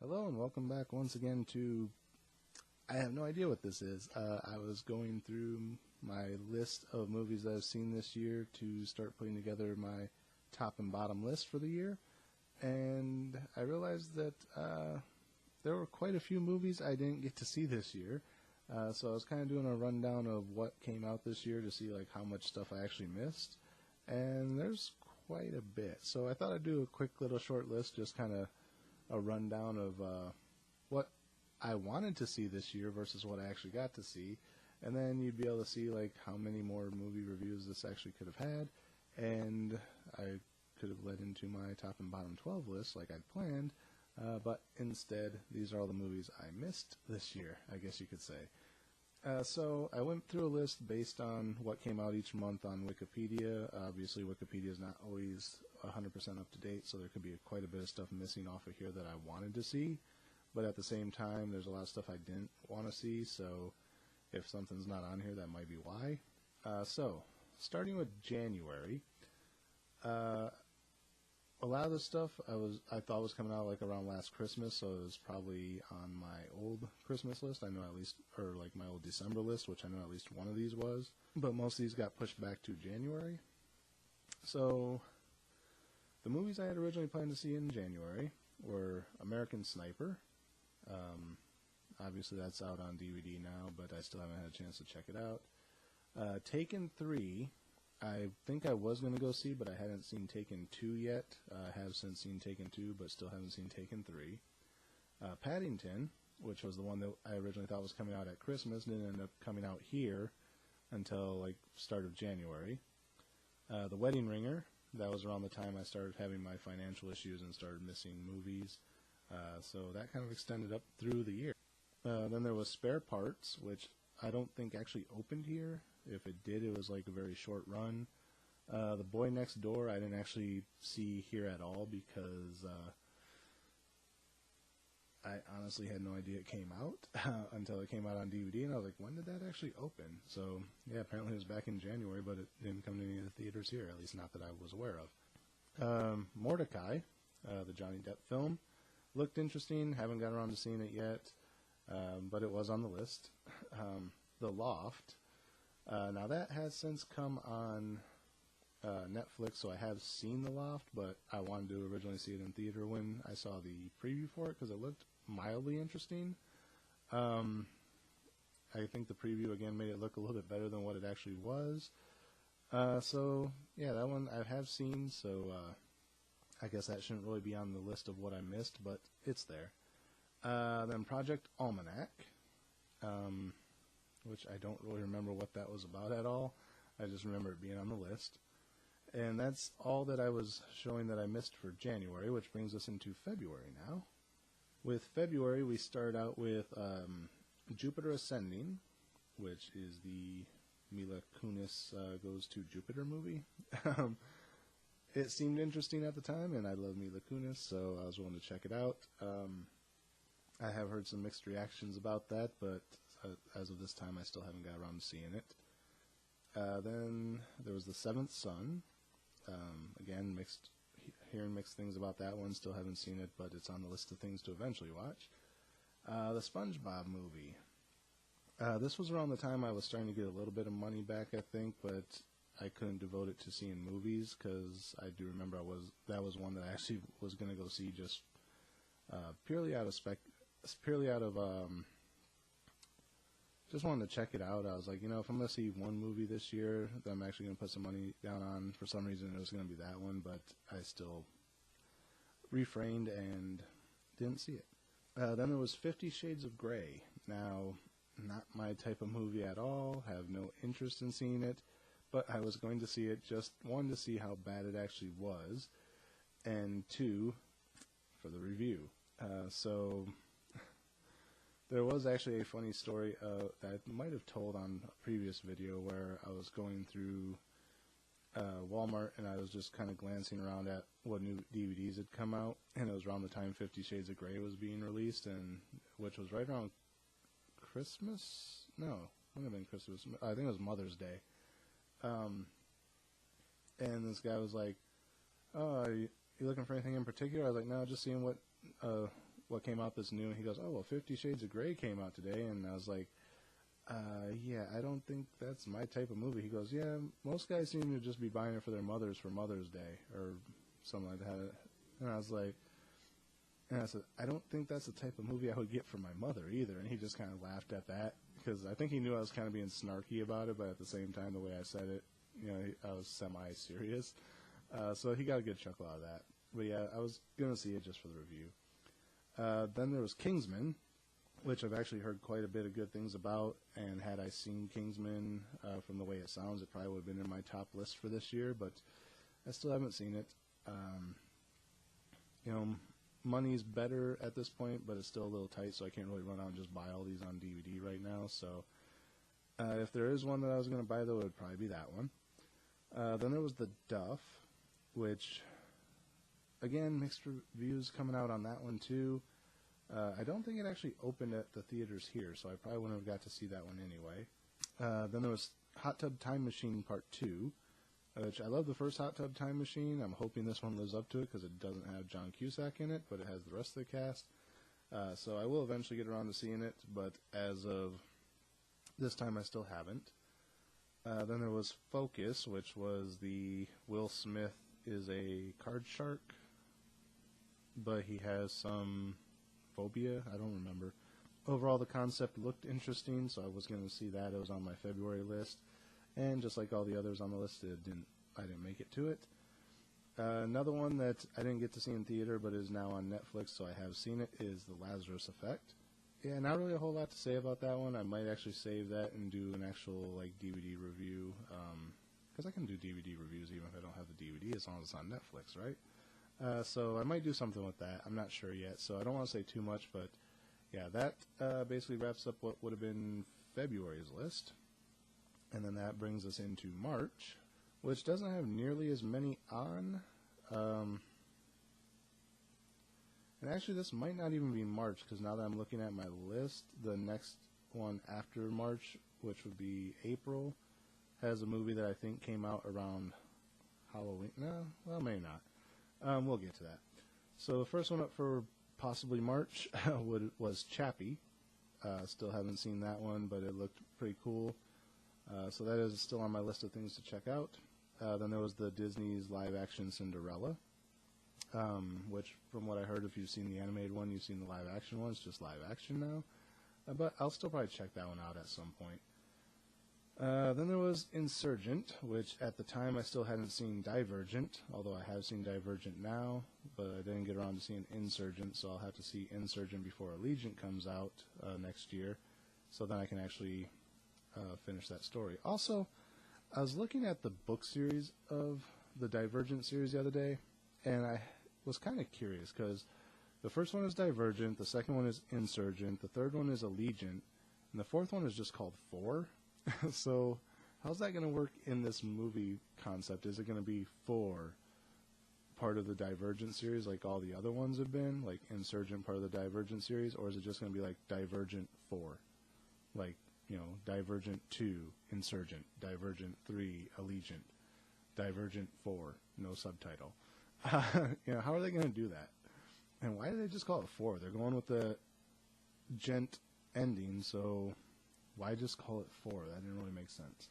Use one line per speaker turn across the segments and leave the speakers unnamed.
Hello and welcome back once again to... I have no idea what this is. I was going through my list of movies that I've seen this year to start putting together my top and bottom list for the year, and I realized that there were quite a few movies I didn't get to see this year. So I was kind of doing a rundown of what came out this year to see like how much stuff I actually missed, and there's quite a bit. So I thought I'd do a quick little short list, just kind of a rundown of what I wanted to see this year versus what I actually got to see, and then you'd be able to see like how many more movie reviews this actually could have had, and I could have led into my top and bottom 12 list like I'd planned, but instead these are all the movies I missed this year, I guess you could say. So I went through a list based on what came out each month on Wikipedia. Obviously, Wikipedia is not always 100% up to date, so there could be quite a bit of stuff missing off of here that I wanted to see. But at the same time, there's a lot of stuff I didn't want to see, so if something's not on here, that might be why. So, starting with January, a lot of the stuff I thought was coming out like around last Christmas, so it was probably on my old Christmas list. I know at least, or like my old December list, which I know at least one of these was. But most of these got pushed back to January. So the movies I had originally planned to see in January were American Sniper. Obviously that's out on DVD now, but I still haven't had a chance to check it out. Taken 3. I think I was going to go see, but I hadn't seen Taken 2 yet. I have since seen Taken 2, but still haven't seen Taken 3. Paddington, which was the one that I originally thought was coming out at Christmas, didn't end up coming out here until like start of January. The Wedding Ringer, that was around the time I started having my financial issues and started missing movies. So that kind of extended up through the year. Then there was Spare Parts, which I don't think actually opened here. If it did, it was like a very short run. The Boy Next Door I didn't actually see here at all because I honestly had no idea it came out until it came out on DVD, and I was like, when did that actually open? So yeah, apparently it was back in January, but it didn't come to any of the theaters here, at least not that I was aware of. Mordecai, the Johnny Depp film, looked interesting. Haven't got around to seeing it yet, but it was on the list. The Loft. Now that has since come on Netflix, so I have seen The Loft, but I wanted to originally see it in theater when I saw the preview for it because it looked mildly interesting. I think the preview again made it look a little bit better than what it actually was. So yeah, that one I have seen, so I guess that shouldn't really be on the list of what I missed, but it's there. Then Project Almanac. Which I don't really remember what that was about at all. I just remember it being on the list. And that's all that I was showing that I missed for January, which brings us into February now. With February, we start out with Jupiter Ascending, which is the Mila Kunis Goes to Jupiter movie. It seemed interesting at the time, and I love Mila Kunis, so I was willing to check it out. I have heard some mixed reactions about that, but as of this time, I still haven't got around to seeing it. Then there was The Seventh Son. Again, hearing mixed things about that one. Still haven't seen it, but it's on the list of things to eventually watch. The SpongeBob movie. This was around the time I was starting to get a little bit of money back, I think, but I couldn't devote it to seeing movies because I do remember that was one that I actually was going to go see just purely out of just wanted to check it out. I was like, if I'm going to see one movie this year that I'm actually going to put some money down on, for some reason it was going to be that one, but I still refrained and didn't see it. Then there was 50 Shades of Grey. Now, not my type of movie at all, have no interest in seeing it, but I was going to see it, just one, to see how bad it actually was, and two, for the review. So there was actually a funny story that I might have told on a previous video where I was going through Walmart and I was just kind of glancing around at what new DVDs had come out, and it was around the time 50 Shades of Grey was being released, and which was right around Christmas? No, it wouldn't have been Christmas. I think it was Mother's Day. And this guy was like, "Oh, are you looking for anything in particular?" I was like, "No, just seeing what what came out that's new? And he goes, oh, well, 50 Shades of Grey came out today. And I was like, yeah, I don't think that's my type of movie. He goes, yeah, most guys seem to just be buying it for their mothers for Mother's Day or something like that. And I was like, and I said, I don't think that's the type of movie I would get for my mother either. And he just kind of laughed at that because I think he knew I was kind of being snarky about it, but at the same time, the way I said it, I was semi-serious. So he got a good chuckle out of that. But yeah, I was going to see it just for the review. Then there was Kingsman, which I've actually heard quite a bit of good things about, and had I seen Kingsman from the way it sounds, it probably would have been in my top list for this year, but I still haven't seen it. Money's better at this point, but it's still a little tight, so I can't really run out and just buy all these on DVD right now, so if there is one that I was going to buy, though, it would probably be that one. Then there was The Duff, which, again, mixed reviews coming out on that one, too. I don't think it actually opened at the theaters here, so I probably wouldn't have got to see that one anyway. Then there was Hot Tub Time Machine Part 2, which I love the first Hot Tub Time Machine. I'm hoping this one lives up to it because it doesn't have John Cusack in it, but it has the rest of the cast. So I will eventually get around to seeing it, but as of this time I still haven't. Then there was Focus, which was the Will Smith is a card shark, but he has some phobia. I don't remember. Overall, the concept looked interesting, so I was going to see that. It was on my February list, and just like all the others on the list, I didn't make it to it. Another one that I didn't get to see in theater, but is now on Netflix, so I have seen it, is The Lazarus Effect. Yeah, not really a whole lot to say about that one. I might actually save that and do an actual DVD review, because I can do DVD reviews even if I don't have the DVD, as long as it's on Netflix, right? So I might do something with that. I'm not sure yet, so I don't want to say too much, but yeah, that basically wraps up what would have been February's list. And then that brings us into March, which doesn't have nearly as many on. And actually, this might not even be March, because now that I'm looking at my list, the next one after March, which would be April, has a movie that I think came out around Halloween. No, well, maybe not. We'll get to that. So the first one up for possibly March was Chappie. Still haven't seen that one, but it looked pretty cool. So that is still on my list of things to check out. Then there was the Disney's live-action Cinderella, which, from what I heard, if you've seen the animated one, you've seen the live-action one. It's just live-action now. But I'll still probably check that one out at some point. Then there was Insurgent, which at the time I still hadn't seen Divergent, although I have seen Divergent now, but I didn't get around to seeing Insurgent, so I'll have to see Insurgent before Allegiant comes out next year, so then I can actually finish that story. Also, I was looking at the book series of the Divergent series the other day, and I was kind of curious, because the first one is Divergent, the second one is Insurgent, the third one is Allegiant, and the fourth one is just called Four. So how's that going to work in this movie concept? Is it going to be Four part of the Divergent series like all the other ones have been, like Insurgent part of the Divergent series, or is it just going to be like Divergent 4? Like, Divergent 2, Insurgent, Divergent 3, Allegiant, Divergent 4, no subtitle. How are they going to do that? And why do they just call it 4? They're going with the gent ending, so why just call it 4? That didn't really make sense.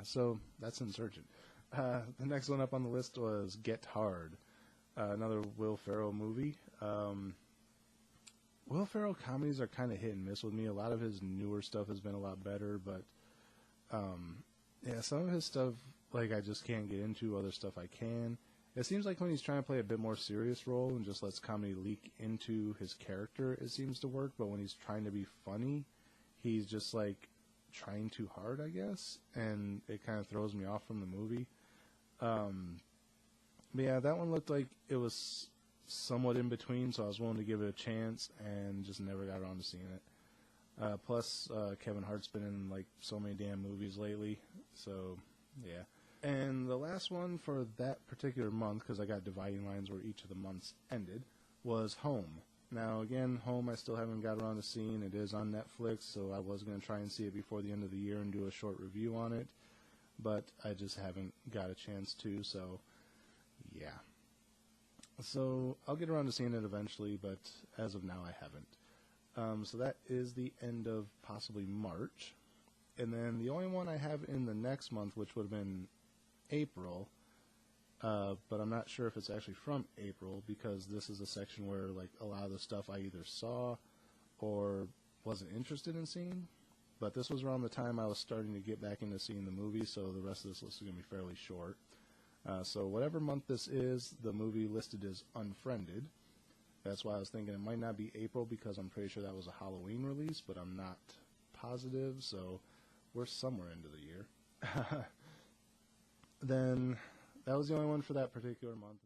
So that's Insurgent. The next one up on the list was Get Hard, another Will Ferrell movie. Will Ferrell comedies are kind of hit and miss with me. A lot of his newer stuff has been a lot better, but some of his stuff, I just can't get into. Other stuff I can. It seems like when he's trying to play a bit more serious role and just lets comedy leak into his character, it seems to work. But when he's trying to be funny, he's just trying too hard, I guess, and it kind of throws me off from the movie. But yeah, that one looked like it was somewhat in between, so I was willing to give it a chance and just never got around to seeing it. Plus, Kevin Hart's been in so many damn movies lately, so yeah. And the last one for that particular month, because I got dividing lines where each of the months ended, was Home. Now, again, Home I still haven't got around to seeing. It is on Netflix, so I was going to try and see it before the end of the year and do a short review on it, but I just haven't got a chance to, so yeah. So I'll get around to seeing it eventually, but as of now I haven't. So that is the end of possibly March. And then the only one I have in the next month, which would have been April, but I'm not sure if it's actually from April, because this is a section where like a lot of the stuff I either saw or wasn't interested in seeing. But this was around the time I was starting to get back into seeing the movie, so the rest of this list is going to be fairly short. So whatever month this is, the movie listed is Unfriended. That's why I was thinking it might not be April, because I'm pretty sure that was a Halloween release, but I'm not positive, so we're somewhere into the year. Then that was the only one for that particular month.